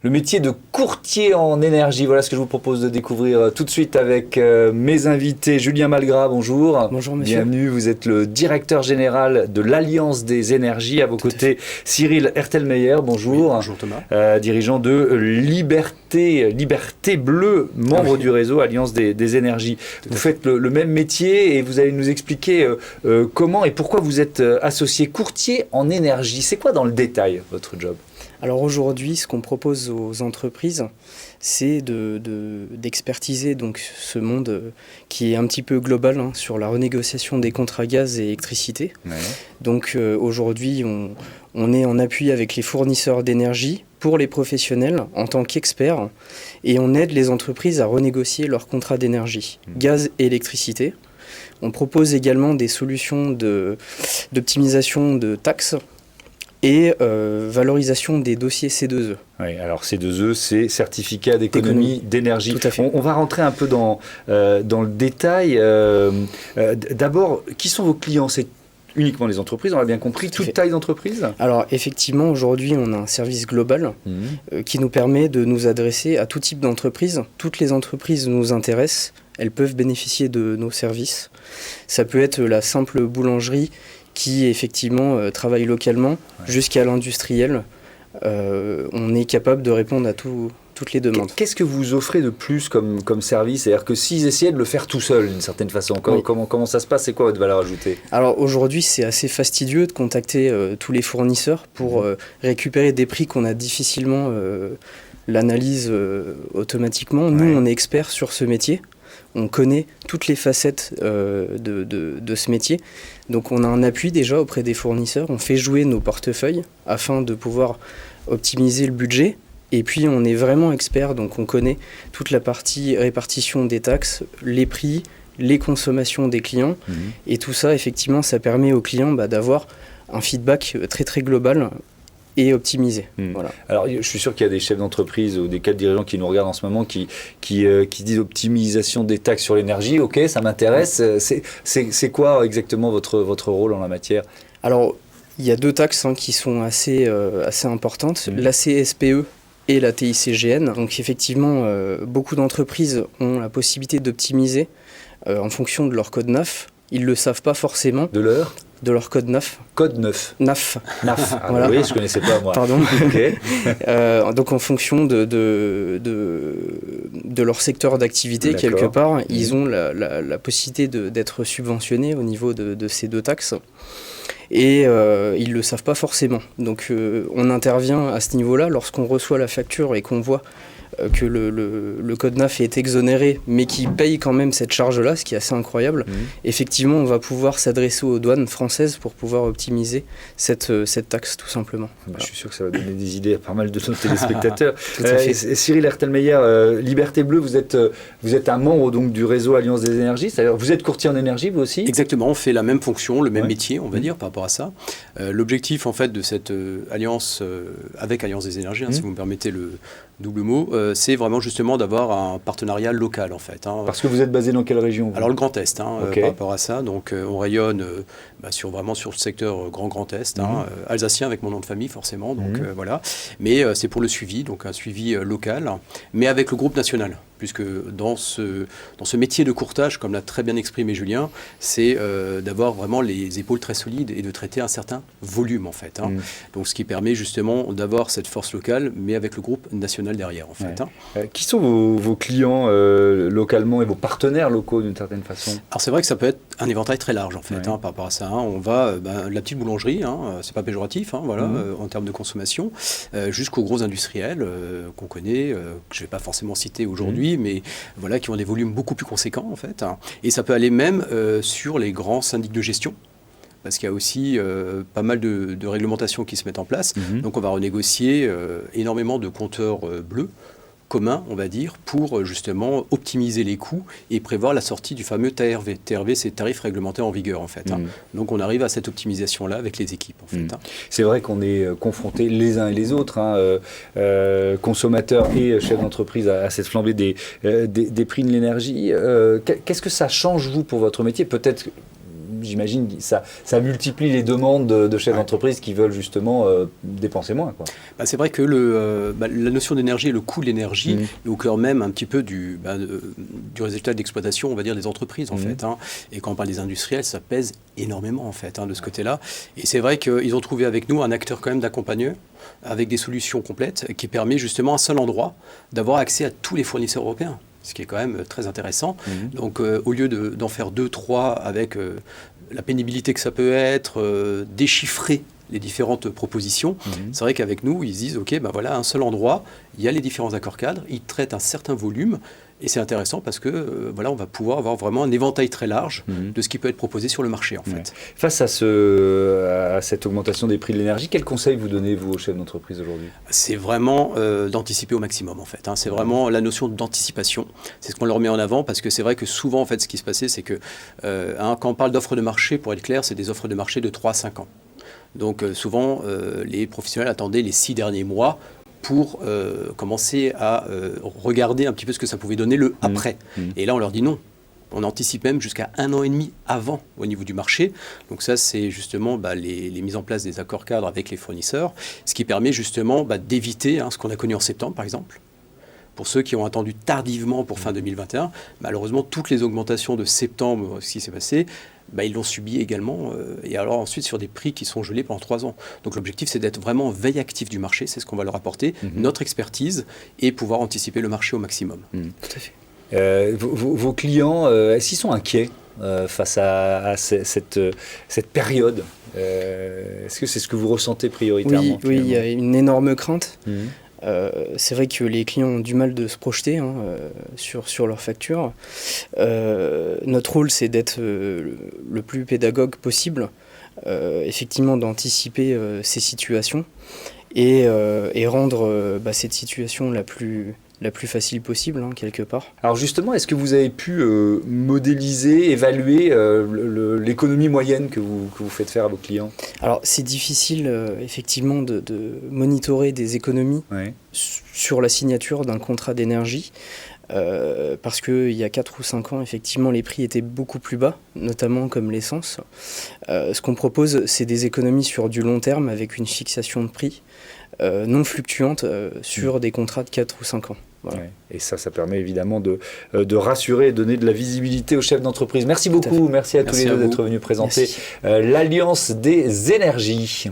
Le métier de courtier en énergie, voilà ce que je vous propose de découvrir tout de suite avec mes invités. Julien Malgras, bonjour. Bonjour monsieur. Bienvenue, vous êtes le directeur général de l'Alliance des énergies. À vos côtés, Cyril Ertelmeyer, bonjour. Oui, bonjour Thomas. Dirigeant de Liberté Bleue, membre du réseau Alliance des énergies. Vous faites le même métier et vous allez nous expliquer comment et pourquoi vous êtes associé courtier en énergie. C'est quoi dans le détail votre job ? Alors aujourd'hui, ce qu'on propose aux entreprises, c'est d'expertiser donc ce monde qui est un petit peu global sur la renégociation des contrats gaz et électricité. Ouais. Donc aujourd'hui, on est en appui avec les fournisseurs d'énergie pour les professionnels en tant qu'experts et on aide les entreprises à renégocier leurs contrats d'énergie, gaz et électricité. On propose également des solutions d'optimisation de taxes et valorisation des dossiers C2E. Oui, alors C2E, c'est certificat d'économie d'énergie. Tout à fait. On va rentrer un peu dans le détail. D'abord, qui sont vos clients ? C'est uniquement les entreprises, on l'a bien compris, toute taille d'entreprise ? Alors effectivement, aujourd'hui, on a un service global qui nous permet de nous adresser à tout type d'entreprise. Toutes les entreprises nous intéressent, elles peuvent bénéficier de nos services. Ça peut être la simple boulangerie qui effectivement travaille localement, jusqu'à l'industriel. On est capable de répondre à toutes les demandes. Qu'est-ce que vous offrez de plus comme service ? C'est-à-dire que s'ils essayaient de le faire tout seuls, d'une certaine façon, comment ça se passe ? C'est quoi votre valeur ajoutée ? Alors aujourd'hui, c'est assez fastidieux de contacter tous les fournisseurs pour récupérer des prix qu'on a difficilement l'analyse automatiquement. Nous, on est experts sur ce métier. On connaît toutes les facettes de ce métier. Donc on a un appui déjà auprès des fournisseurs. On fait jouer nos portefeuilles afin de pouvoir optimiser le budget. Et puis on est vraiment expert, donc on connaît toute la partie répartition des taxes, les prix, les consommations des clients. Et tout ça, effectivement, ça permet aux clients d'avoir un feedback très très global et optimisé. Voilà. Alors, je suis sûr qu'il y a des chefs d'entreprise ou des cadres dirigeants qui nous regardent en ce moment qui disent optimisation des taxes sur l'énergie. Ok, ça m'intéresse. C'est quoi exactement votre rôle en la matière ? Alors, il y a deux taxes qui sont assez importantes. La CSPE et la TICGN. Donc effectivement, beaucoup d'entreprises ont la possibilité d'optimiser en fonction de leur code NAF. Ils ne le savent pas forcément. De leur code NAF. Code NAF. NAF. Ah, voilà. Oui, je ne connaissais pas moi. Pardon. Okay. Donc en fonction de leur secteur d'activité, quelque part, ils ont la possibilité d'être subventionnés au niveau de ces deux taxes. Et ils ne le savent pas forcément. Donc on intervient à ce niveau-là lorsqu'on reçoit la facture et qu'on voit que le code NAF est exonéré, mais qui paye quand même cette charge-là, ce qui est assez incroyable. Effectivement, on va pouvoir s'adresser aux douanes françaises pour pouvoir optimiser cette taxe, tout simplement. Voilà. Je suis sûr que ça va donner des idées à pas mal de nos téléspectateurs. Cyril Ertelmeyer, Liberté Bleue, vous êtes un membre donc, du réseau Alliance des énergies, c'est-à-dire vous êtes courtier en énergie, vous aussi ? Exactement, on fait la même fonction, le même métier, on va dire, par rapport à ça. L'objectif, en fait, de cette alliance avec Alliance des énergies, si vous me permettez le double mot, c'est vraiment justement d'avoir un partenariat local en fait. Parce que vous êtes basé dans quelle région ? Alors le Grand Est, par rapport à ça. Donc on rayonne vraiment sur le secteur Grand Est, alsacien avec mon nom de famille forcément. Donc voilà. Mais c'est pour le suivi, donc un suivi local, mais avec le groupe national. Puisque dans ce métier de courtage, comme l'a très bien exprimé Julien, c'est d'avoir vraiment les épaules très solides et de traiter un certain volume en fait. Donc ce qui permet justement d'avoir cette force locale, mais avec le groupe national derrière en fait. Qui sont vos clients localement et vos partenaires locaux d'une certaine façon ? Alors c'est vrai que ça peut être un éventail très large en fait par rapport à ça. On va la petite boulangerie, c'est pas péjoratif, en termes de consommation, jusqu'aux gros industriels qu'on connaît, que je vais pas forcément citer aujourd'hui. Mais voilà, qui ont des volumes beaucoup plus conséquents en fait. Et ça peut aller même sur les grands syndics de gestion, parce qu'il y a aussi pas mal de réglementations qui se mettent en place. Donc on va renégocier énormément de compteurs bleus communs, on va dire, pour justement optimiser les coûts et prévoir la sortie du fameux TRV. TRV, c'est tarif réglementé en vigueur, en fait. Donc, on arrive à cette optimisation-là avec les équipes, en fait. C'est vrai qu'on est confrontés les uns et les autres, consommateurs et chefs d'entreprise, à cette flambée des prix de l'énergie. Qu'est-ce que ça change, vous, pour votre métier ? Peut-être j'imagine que ça multiplie les demandes de chefs d'entreprise qui veulent justement dépenser moins, quoi. C'est vrai que la notion d'énergie et le coût de l'énergie est au cœur même un petit peu du résultat d'exploitation, on va dire, des entreprises en fait. Et quand on parle des industriels, ça pèse énormément en fait de ce côté-là. Et c'est vrai qu'ils ont trouvé avec nous un acteur quand même d'accompagnement avec des solutions complètes qui permet justement à un seul endroit d'avoir accès à tous les fournisseurs européens, ce qui est quand même très intéressant. Donc au lieu d'en faire 2, 3 avec la pénibilité que ça peut être, déchiffrer les différentes propositions, c'est vrai qu'avec nous, ils disent, OK, voilà, un seul endroit, il y a les différents accords cadres, ils traitent un certain volume, et c'est intéressant parce que on va pouvoir avoir vraiment un éventail très large de ce qui peut être proposé sur le marché en fait. Face à cette augmentation des prix de l'énergie, quels conseils vous donnez, vous, aux chefs d'entreprise aujourd'hui? C'est vraiment d'anticiper au maximum en fait. C'est vraiment la notion d'anticipation. C'est ce qu'on leur met en avant parce que c'est vrai que souvent en fait ce qui se passait c'est que quand on parle d'offres de marché, pour être clair, c'est des offres de marché de 3 à 5 ans. Donc souvent les professionnels attendaient les 6 derniers mois pour commencer à regarder un petit peu ce que ça pouvait donner le après. Et là, on leur dit non. On anticipe même jusqu'à 1 an et demi avant au niveau du marché. Donc ça, c'est justement les mises en place des accords cadres avec les fournisseurs, ce qui permet justement d'éviter ce qu'on a connu en septembre, par exemple. Pour ceux qui ont attendu tardivement pour fin 2021, malheureusement, toutes les augmentations de septembre, ce qui s'est passé, ils l'ont subi également, et alors ensuite sur des prix qui sont gelés pendant 3 ans. Donc l'objectif, c'est d'être vraiment en veille active du marché, c'est ce qu'on va leur apporter, notre expertise, et pouvoir anticiper le marché au maximum. Tout à fait. Vos clients, est-ce qu'ils sont inquiets face à cette période? Est-ce que c'est ce que vous ressentez prioritairement? Oui, il y a une énorme crainte. C'est vrai que les clients ont du mal de se projeter sur leurs factures. Notre rôle, c'est d'être le plus pédagogue possible, effectivement d'anticiper ces situations et rendre cette situation la plus facile possible, quelque part. Alors justement, est-ce que vous avez pu modéliser, évaluer l'économie moyenne que vous faites faire à vos clients? Alors c'est difficile effectivement de monitorer des économies sur la signature d'un contrat d'énergie. Parce qu'il y a 4 ou 5 ans, effectivement, les prix étaient beaucoup plus bas, notamment comme l'essence. Ce qu'on propose, c'est des économies sur du long terme avec une fixation de prix non fluctuante sur des contrats de 4 ou 5 ans. Voilà. Et ça permet évidemment de rassurer et donner de la visibilité aux chefs d'entreprise. Merci beaucoup, merci à tous les deux d'être venus présenter l'Alliance des énergies.